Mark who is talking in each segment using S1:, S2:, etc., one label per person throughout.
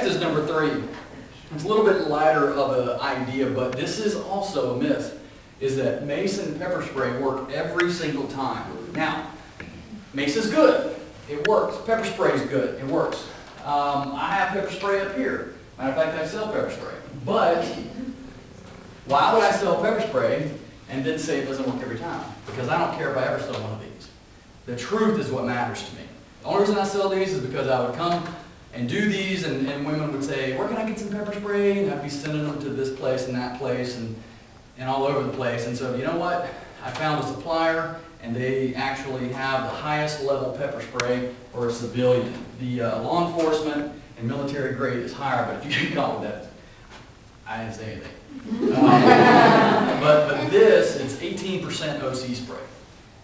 S1: Next is number 3. It's a little bit lighter of an idea, but this is also a myth, is that mace and pepper spray work every single time. Now, mace is good. It works. Pepper spray is good. It works. I have pepper spray up here. Matter of fact, I sell pepper spray. But why would I sell pepper spray and then say it doesn't work every time? Because I don't care if I ever sell one of these. The truth is what matters to me. The only reason I sell these is because I would come and do these, and women would say, where can I get some pepper spray? And I'd be sending them to this place and that place and all over the place. And so, you know what? I found a supplier, and they actually have the highest level pepper spray for a civilian. The law enforcement and military grade is higher, but if you get caught with that, I didn't say anything. But this, it's 18% OC spray.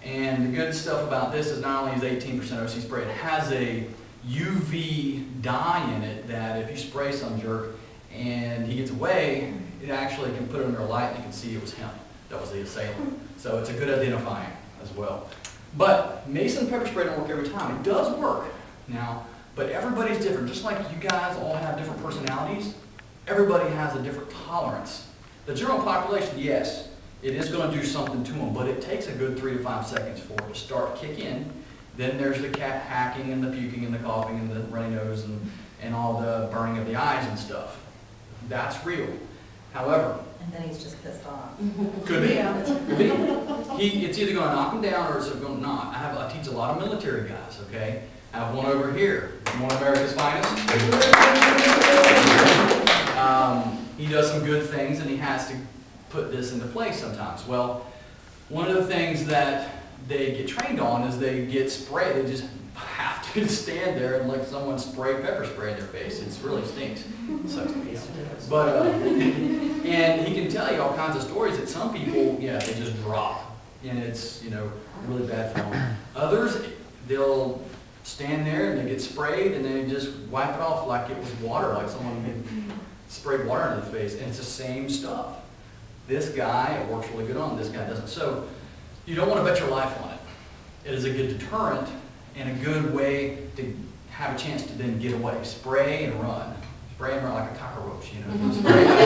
S1: And the good stuff about this is not only is 18% OC spray, it has a UV dye in it that if you spray some jerk and he gets away, it actually can put it under a light and you can see it was him. That was the assailant. So it's a good identifying as well. But mace and pepper spray don't work every time. It does work now, but everybody's different. Just like you guys all have different personalities, everybody has a different tolerance. The general population, yes, it is going to do something to them, but it takes a good 3 to 5 seconds for it to start kick in. Then there's the cat hacking and the puking and the coughing and the runny nose and all the burning of the eyes and stuff. That's real. However,
S2: and then he's just pissed off.
S1: Could be. Could be. It's either going to knock him down or it's going to not. I teach a lot of military guys, okay? I have one over here, one of America's finest. He does some good things and he has to put this into place sometimes. Well, one of the things that they get trained on is they get sprayed. They just have to stand there and let someone spray pepper spray in their face. It really stinks. It sucks to be. But and he can tell you all kinds of stories that some people, yeah, they just drop, and it's, you know, really bad for them. Others, they'll stand there and they get sprayed and they just wipe it off like it was water, like someone had sprayed water into the face, and it's the same stuff. This guy, it works really good on. This guy doesn't. So you don't want to bet your life on it. It is a good deterrent and a good way to have a chance to then get away. Spray and run. Spray and run like a cockroach, you know. Spray and run.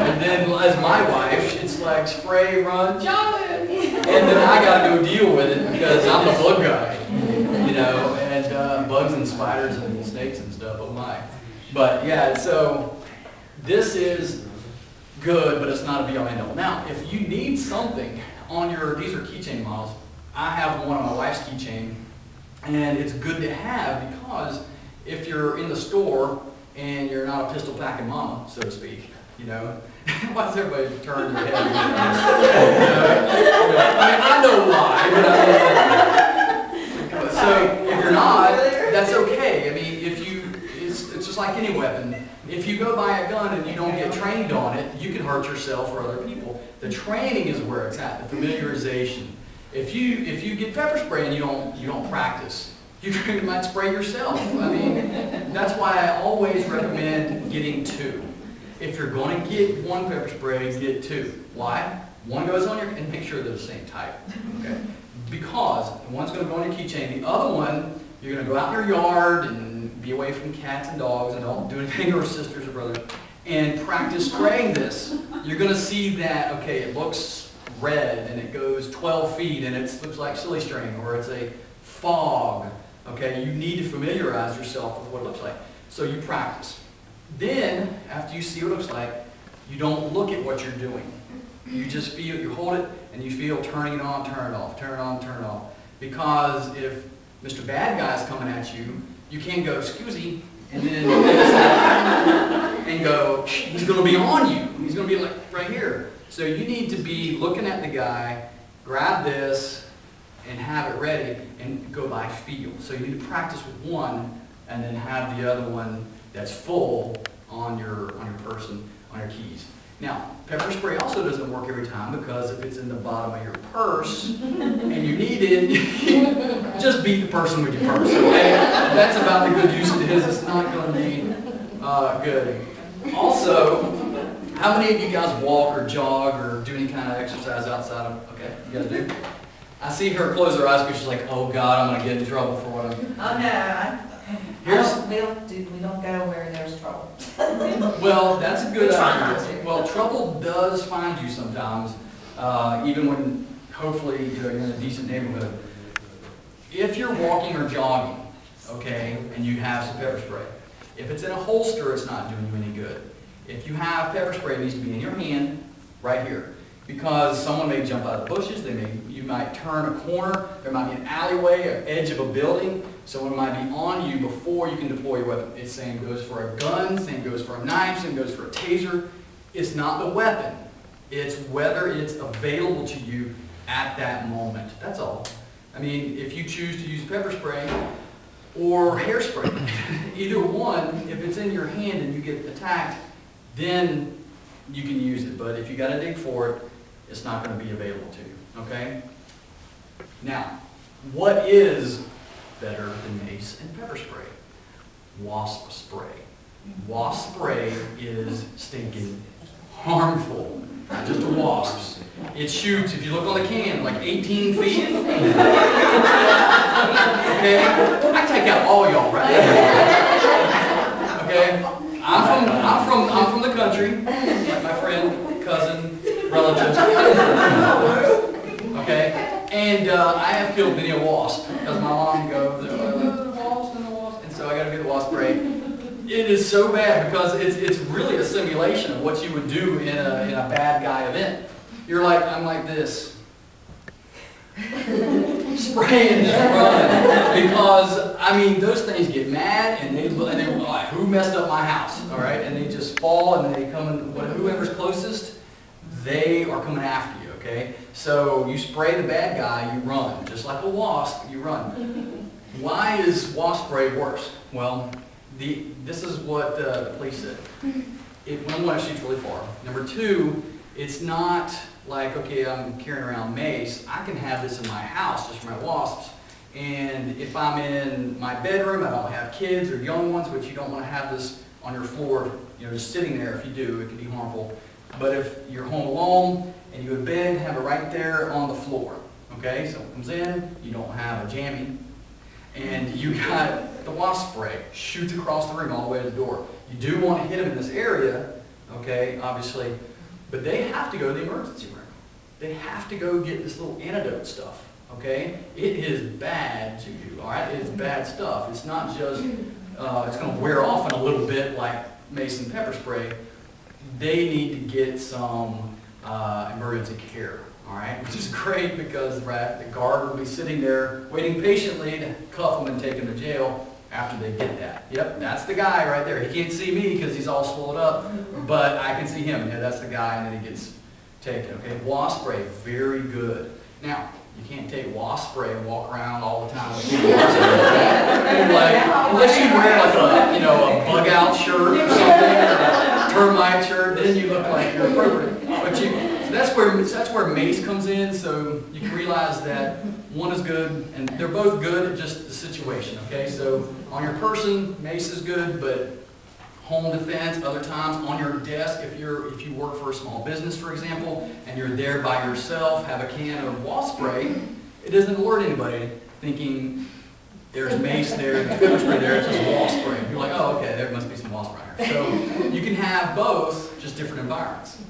S1: And then as my wife, it's like spray, run, Jonathan! And then I got to go deal with it because I'm the bug guy, you know, and bugs and spiders and snakes and stuff, oh my. But yeah, so this is good, but it's not a be-all end-all. Now, if you need something on your, these are keychain models. I have one on my wife's keychain, and it's good to have because if you're in the store and you're not a pistol packing mama, so to speak, you know, why does everybody turn their head? I mean, I know why, but so if you're not, that's okay. I mean, if you, it's just like any weapon. If you go buy a gun and you don't get trained on it, you can hurt yourself or other people. The training is where it's at, the familiarization. If you get pepper spray and you don't practice, you might spray yourself. I mean, that's why I always recommend getting 2. If you're going to get one pepper spray, get 2. Why? One goes on your, and make sure they're the same type. Okay? Because one's going to go on your keychain. The other one, you're going to go out in your yard and be away from cats and dogs and don't do anything or sisters or brothers, and practice spraying this. You're going to see that, okay, it looks red and it goes 12 feet and it looks like silly string or it's a fog. Okay, you need to familiarize yourself with what it looks like. So you practice. Then, after you see what it looks like, you don't look at what you're doing. You just feel, you hold it and you feel turning it on, turn it off, turn it on, turn it off. Because if Mr. Bad Guy's coming at you, you can't go, "Excusey," and then and go, he's going to be on you. He's going to be like right here. So you need to be looking at the guy, grab this, and have it ready, and go by feel. So you need to practice with one, and then have the other one that's full on your person, on your keys. Now, pepper spray also doesn't work every time because if it's in the bottom of your purse and you need it, just beat the person with your purse, okay? That's about the good use it is. It's not going to be good. Also, how many of you guys walk or jog or do any kind of exercise outside of, okay, you guys do? I see her close her eyes because she's like, oh God, I'm going to get in trouble for what I'm...
S2: Oh no, We don't go where there's trouble.
S1: Well, that's a good
S2: We try not
S1: idea.
S2: to.
S1: Well, trouble does find you sometimes, even when hopefully you're in a decent neighborhood. If you're walking or jogging, okay, and you have some pepper spray, if it's in a holster, it's not doing you any good. If you have pepper spray, it needs to be in your hand, right here. Because someone may jump out of the bushes, you might turn a corner, there might be an alleyway, an edge of a building, someone might be on you before you can deploy your weapon. It's same goes for a gun, same goes for a knife, same goes for a taser. It's not the weapon, it's whether it's available to you at that moment. That's all. I mean, if you choose to use pepper spray or hairspray, either one, if it's in your hand and you get attacked, then you can use it. But if you got to dig for it, it's not going to be available to you. Okay? Now, what is better than mace and pepper spray? Wasp spray. Wasp spray is stinking harmful. Not just the wasps. It shoots, if you look on the can, like 18 feet. Okay? I take out all y'all, right? Okay? I'm from the country, like my friend, cousin, relative. Okay? And I have killed many a wasp because my mom goes, the wasp and the wasp. And so I got to get the wasp spray. It is so bad because it's really a simulation of what you would do in a bad guy event. I'm like this. Spray and just run. Because, I mean, those things get mad and they like, who messed up my house? All right? And they just fall and they come in, whoever's closest, they are coming after you, okay? So you spray the bad guy, you run. Just like a wasp, you run. Why is wasp spray worse? Well, this is what the police said. Number one, it shoots really far. Number two, it's not like, okay, I'm carrying around mace. I can have this in my house just for my wasps. And if I'm in my bedroom, I don't have kids or young ones, which you don't want to have this on your floor, just sitting there. If you do, it can be harmful. But if you're home alone and you go to bed, have it right there on the floor. Okay, someone comes in, you don't have a jammy, and you got the wasp spray, shoots across the room all the way to the door. You do want to hit them in this area, okay, obviously, but they have to go to the emergency room. They have to go get this little antidote stuff, okay? It is bad to you, all right? It's bad stuff. It's not just, it's going to wear off in a little bit like mace and pepper spray. They need to get some emergency care. All right, which is great because the guard will be sitting there waiting patiently to cuff them and take them to jail after they get that. Yep, that's the guy right there. He can't see me because he's all swollen up, but I can see him. Yeah, that's the guy, and then he gets taken. Okay, wasp spray, very good. Now, you can't take wasp spray and walk around all the time with wasp spray. Unless you wear like a bug out shirt or something, or a termite shirt, then you look like you're appropriate. But that's where mace comes in, so you can realize that one is good, and they're both good at just the situation, okay? So on your person, mace is good, but home defense, other times on your desk, if you work for a small business, for example, and you're there by yourself, have a can of wasp spray, it doesn't alert anybody thinking there's mace there, there's pepper spray there, it's just wasp spray. You're like, oh, okay, there must be some wasp spray here. So you can have both, just different environments.